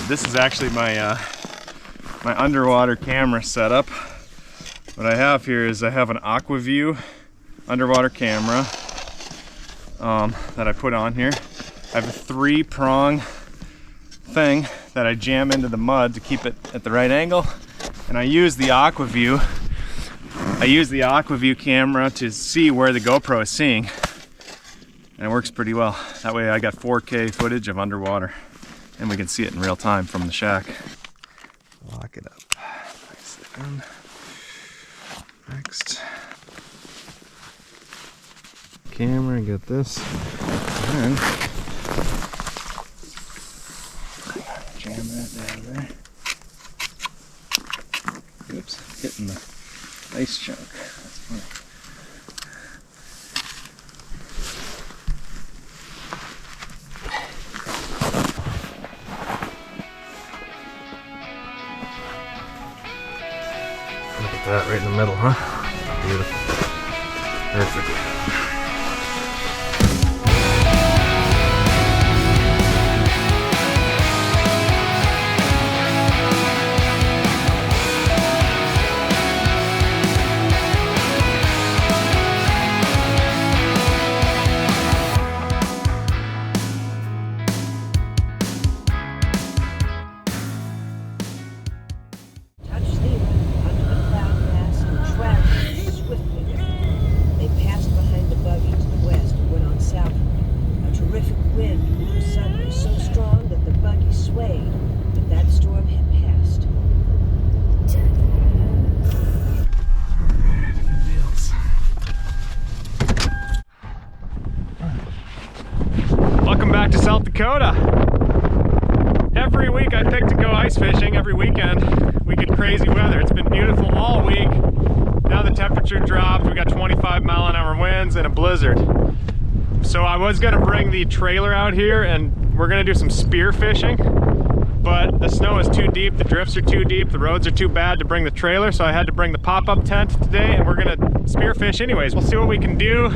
This is actually my my underwater camera setup. What I have here is I have an AquaView underwater camera that I put on here. I have a 3-prong thing that I jam into the mud to keep it at the right angle, and I use the AquaView. I use the AquaView camera to see where the GoPro is seeing, and it works pretty well. That way I got 4K footage of underwater, and we can see it in real time from the shack. Lock it up. Nice down. Next. Camera, get this. And jam that down there. Oops, hitting the ice chunk. That's funny. Look at that right in the middle, huh? Beautiful. Perfect. To South Dakota. Every week I pick to go ice fishing, every weekend. We get crazy weather. It's been beautiful all week. Now the temperature dropped. We got 25-mile-an-hour winds and a blizzard. So I was gonna bring the trailer out here and we're gonna do some spear fishing, but the snow is too deep, the drifts are too deep, the roads are too bad to bring the trailer, so I had to bring the pop-up tent today, and we're gonna spear fish anyways. We'll see what we can do.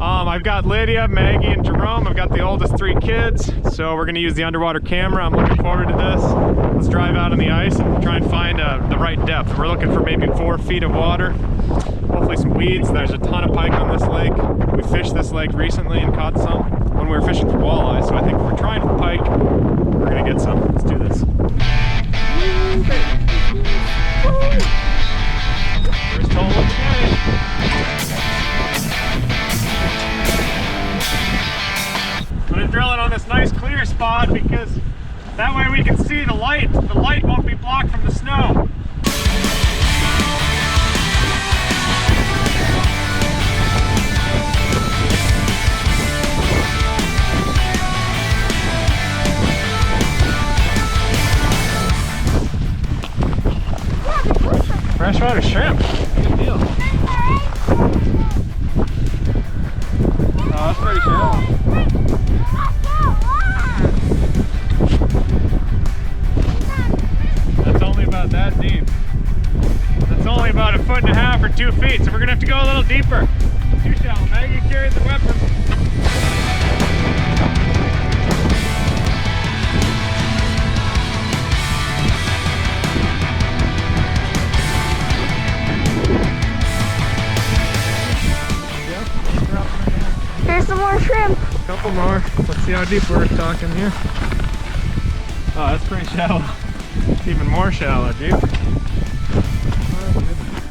I've got Lydia, Maggie, and Jerome. I've got the oldest 3 kids, so we're gonna use the underwater camera. I'm looking forward to this. Let's drive out on the ice and try and find the right depth. We're looking for maybe 4 feet of water, hopefully some weeds. There's a ton of pike on this lake. We fished this lake recently and caught some when we were fishing for walleye, so I think if we're trying for pike, we're gonna get some. Let's do this. First hole of the day. I'm gonna drill it on this nice clear spot because that way we can see the light. The light won't be blocked from the snow. Freshwater shrimp. Good deal. Oh, that's pretty shallow. That's only about that deep. That's only about 1.5 or 2 feet, so we're gonna have to go a little deeper. Too shallow. Maggie carries the weapon. Here's some more shrimp. A couple more. Let's see how deep we're talking here. Oh, that's pretty shallow. It's even more shallow, dude.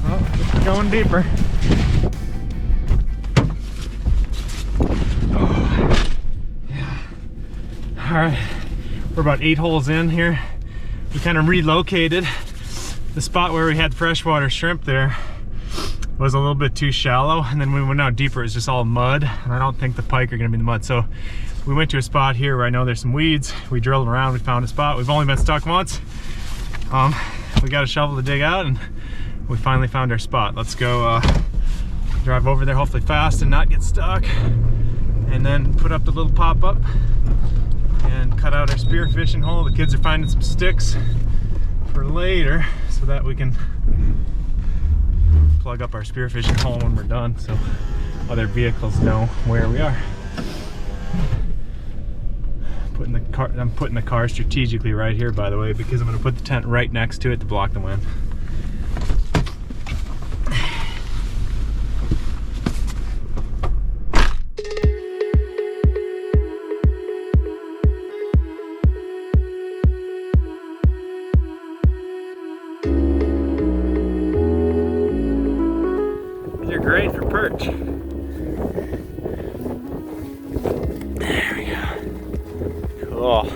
Oh, it's going deeper. Oh, yeah. All right, we're about 8 holes in here. We kind of relocated. The spot where we had freshwater shrimp there was a little bit too shallow, and then when we went out deeper, it's just all mud, and I don't think the pike are gonna be in the mud. So we went to a spot here where I know there's some weeds. We drilled around, we found a spot. We've only been stuck once. We got a shovel to dig out, and we finally found our spot. Let's go drive over there, hopefully fast and not get stuck, and then put up the little pop-up and cut out our spear fishing hole. The kids are finding some sticks for later so that we can plug up our spearfishing hole when we're done, so other vehicles know where we are. Putting the I'm putting the car strategically right here, by the way, because I'm going to put the tent right next to it to block the wind. These are great for perch. There we go. Cool.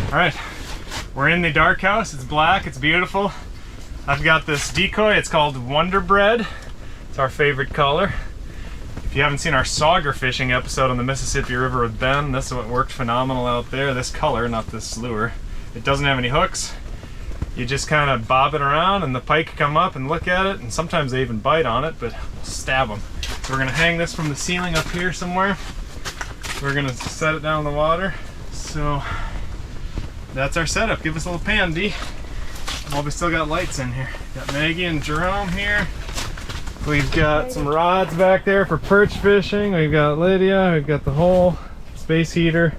All right, we're in the dark house. It's black, it's beautiful. I've got this decoy, it's called Wonder Bread. It's our favorite color. If you haven't seen our sauger fishing episode on the Mississippi River with Ben, this is what worked phenomenal out there. This color, not this lure. It doesn't have any hooks. You just kind of bob it around and the pike come up and look at it, and sometimes they even bite on it, but we'll stab them. So we're gonna hang this from the ceiling up here somewhere. We're gonna set it down in the water. So that's our setup. Give us a little pan, D. Well, we still got lights in here. Got Maggie and Jerome here. We've got some rods back there for perch fishing. We've got Lydia. We've got the whole space heater.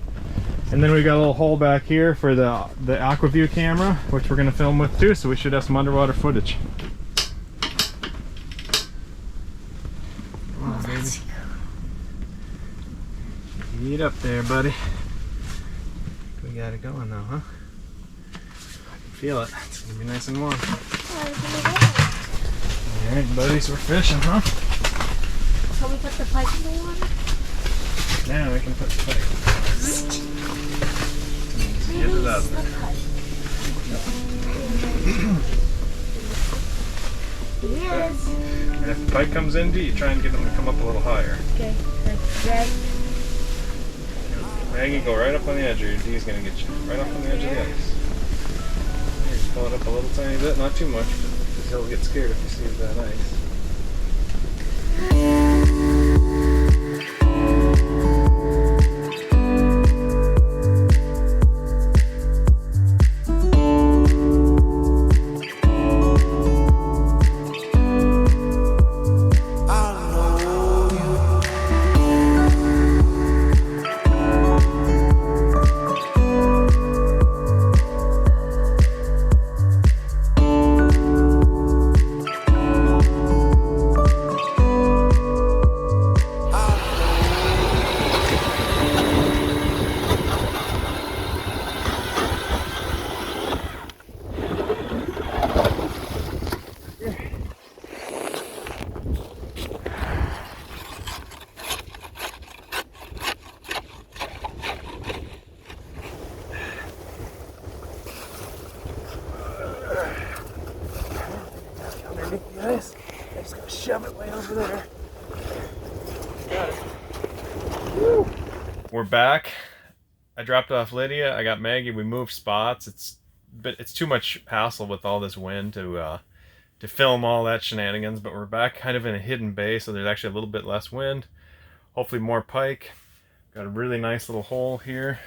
And then we've got a little hole back here for the AquaView camera, which we're going to film with too, so we should have some underwater footage. Come on, baby. Eat up there, buddy. We got it going now, huh? I can feel it. It's gonna be nice and warm. Alright, buddies, we're fishing, huh? Can we put the pike in the water? Now we can put the pike. Get it up there. Yes. And if the pike comes in, D, you try and get them to come up a little higher. Okay. Red. Maggie, go right up on the edge, or your D's gonna get you. Right up on the edge of the ice. Here, just pull it up a little tiny bit, not too much, because he'll get scared if he sees that ice. Guys, I just gotta shove it way over there. Got it. Woo. We're back. I dropped off Lydia. I got Maggie. We moved spots. It's too much hassle with all this wind to film all that shenanigans. But we're back kind of in a hidden bay, so there's actually a little bit less wind. Hopefully more pike. Got a really nice little hole here,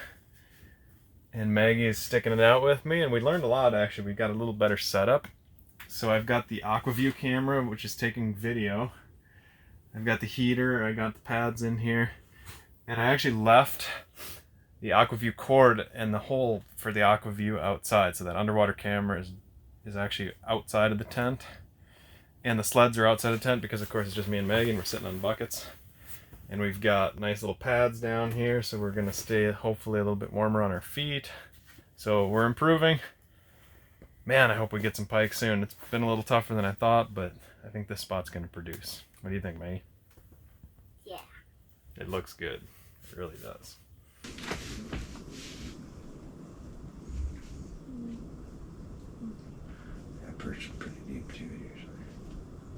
and Maggie is sticking it out with me. And we learned a lot actually. We got a little better setup. So I've got the AquaView camera, which is taking video. I've got the heater, I got the pads in here. And I actually left the AquaView cord and the hole for the AquaView outside. So that underwater camera is actually outside of the tent. And the sleds are outside the tent because of course it's just me and Maggie and we're sitting on buckets. And we've got nice little pads down here, so we're gonna stay hopefully a little bit warmer on our feet. So we're improving. Man, I hope we get some pike soon. It's been a little tougher than I thought, but I think this spot's going to produce. What do you think, Maggie? Yeah. It looks good. It really does. That perch is pretty deep too, usually.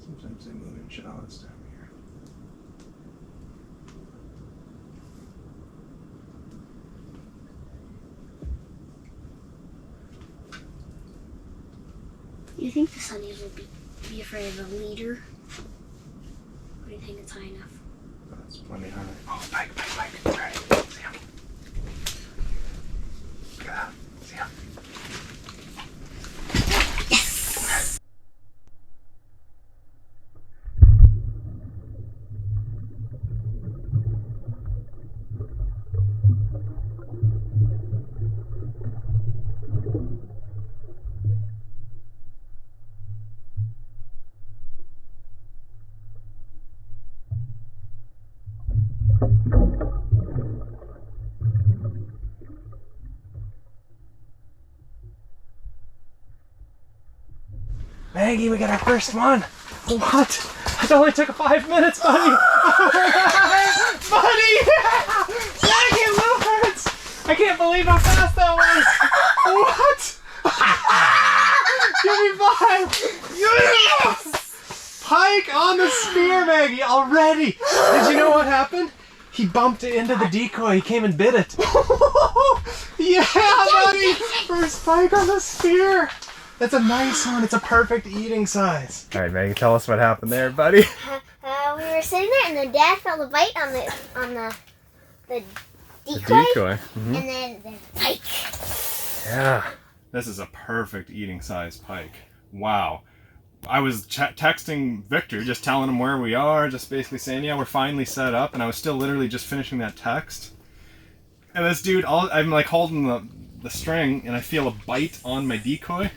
Sometimes they move in shallow this time of year. Do you think the sunnies would be afraid of a leader? Or do you think it's high enough? That's plenty high. Oh, pike. All right, see him. Look at that. See him. Yes! Maggie, we got our first one. What? It only took 5 minutes, buddy. Buddy! Maggie, Lawrence! I can't believe how fast that was. What? Give me 5. Yes! Pike on the spear, Maggie, already. Did you know what happened? He bumped it into the decoy. He came and bit it. Yeah, buddy! First pike on the spear. That's a nice one. It's a perfect eating size. All right, Maggie, tell us what happened there, buddy. We were sitting there, and then Dad felt a bite on the decoy, Mm-hmm. and then the pike. Yeah. This is a perfect eating size pike. Wow. I was texting Victor, just telling him where we are, just basically saying, yeah, we're finally set up, and I was still literally just finishing that text. And this dude, I'm like holding the string, and I feel a bite on my decoy.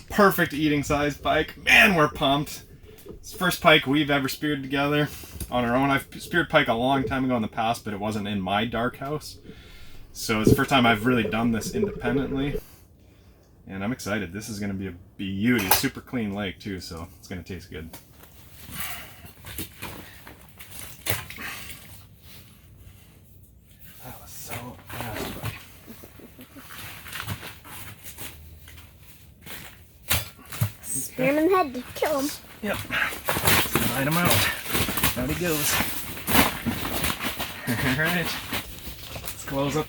Perfect eating size pike. Man, we're pumped. It's the first pike we've ever speared together on our own. I've speared pike a long time ago in the past, but it wasn't in my dark house. So it's the first time I've really done this independently. And I'm excited. This is going to be a beauty. Super clean lake too, so it's going to taste good. That was so fast, buddy. Spear him in the head to kill him. Yep. Let's line him out. Out he goes. Alright. Let's close up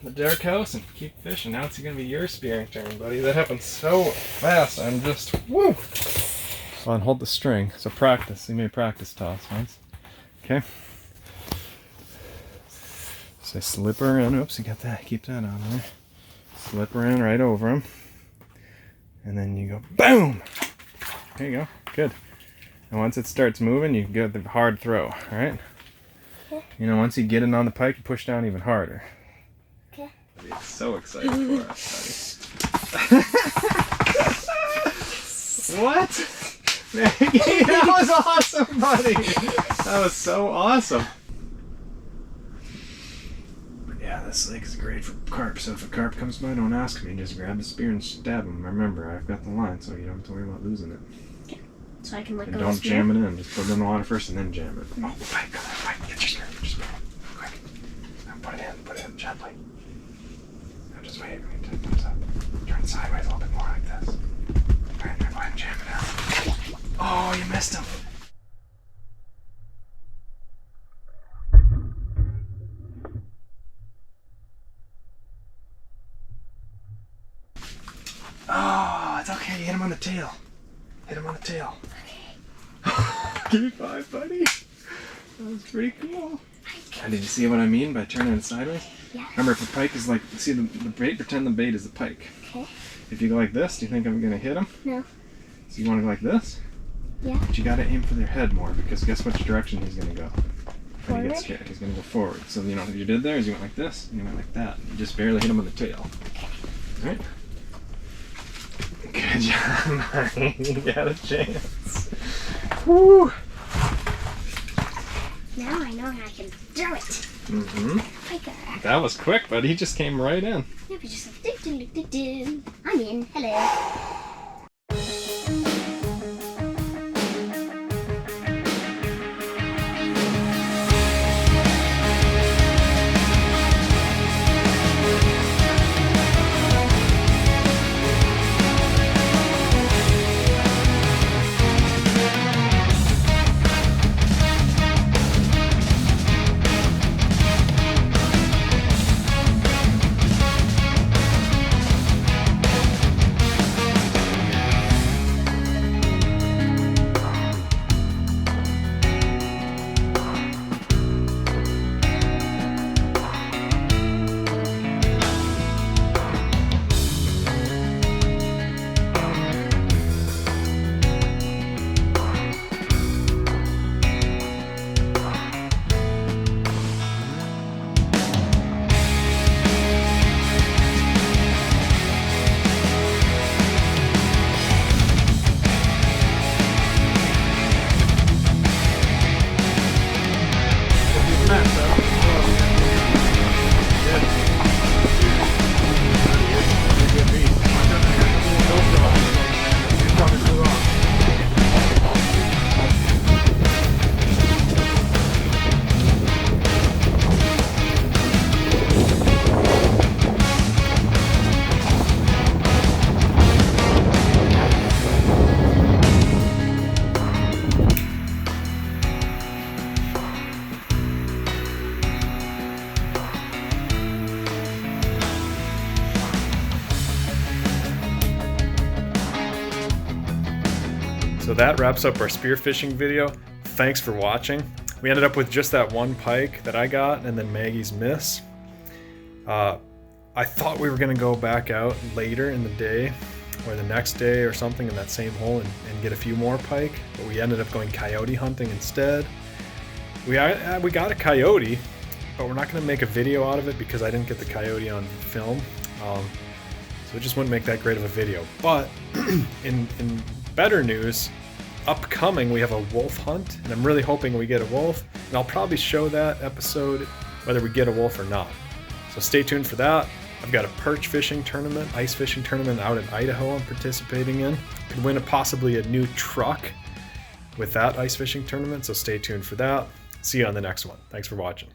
the dark house and keep fishing. Now it's going to be your spearing turn, buddy. That happened so fast. I'm just, woo! Fun, hold the string. So practice. You may practice toss once. Okay. So slip around. Oops, you got that. Keep that on there. Slip around right over him. And then you go, boom! There you go. Good. And once it starts moving, you get the hard throw, alright? Okay. You know, once you get it on the pike, you push down even harder. Okay. It's so excited for us, buddy. What? Maggie, that was awesome, buddy! That was so awesome. Yeah, this lake is great for carp, so if a carp comes by, don't ask me, just grab the spear and stab him. Remember, I've got the line, so you don't have to worry about losing it. Okay. So I can let And go of the don't spear? jam it in, just put it in the water first and then jam it. Oh, pike, come on, pike, get your spear, quick. Now put it in gently. Now just wait, we need to put it up. Turn sideways a little bit more like this. Alright, now go ahead and jam it out. Oh, you missed him. Oh, it's okay. Hit him on the tail. Hit him on the tail. Okay. Give me 5, buddy. That was pretty cool. And did you see what I mean by turning it sideways? Yeah. Remember, if a pike is like, see the bait, pretend the bait is the pike. Okay. If you go like this, do you think I'm going to hit him? No. So you want to go like this? Yeah. But you got to aim for their head more, because guess which direction he's going to go? When he gets Forward? scared, he's going to go forward. So you know what you did there is you went like this, and you went like that. You just barely hit him on the tail. Alright? Good job, you got a chance. Woo! Now I know how I can do it. Mm-hmm. Pike. That was quick, but he just came right in. Yeah, but just like, do. I'm in. Hello. So that wraps up our spearfishing video. Thanks for watching. We ended up with just that one pike that I got and then Maggie's miss. I thought we were gonna go back out later in the day or the next day or something in that same hole and get a few more pike, but we ended up going coyote hunting instead. We got a coyote, but we're not gonna make a video out of it because I didn't get the coyote on film. So it just wouldn't make that great of a video. But in better news, upcoming we have a wolf hunt, and I'm really hoping we get a wolf, and I'll probably show that episode whether we get a wolf or not. So stay tuned for that. I've got a perch fishing tournament, ice fishing tournament out in Idaho I'm participating in. Could win possibly a new truck with that ice fishing tournament, so stay tuned for that. See you on the next one. Thanks for watching.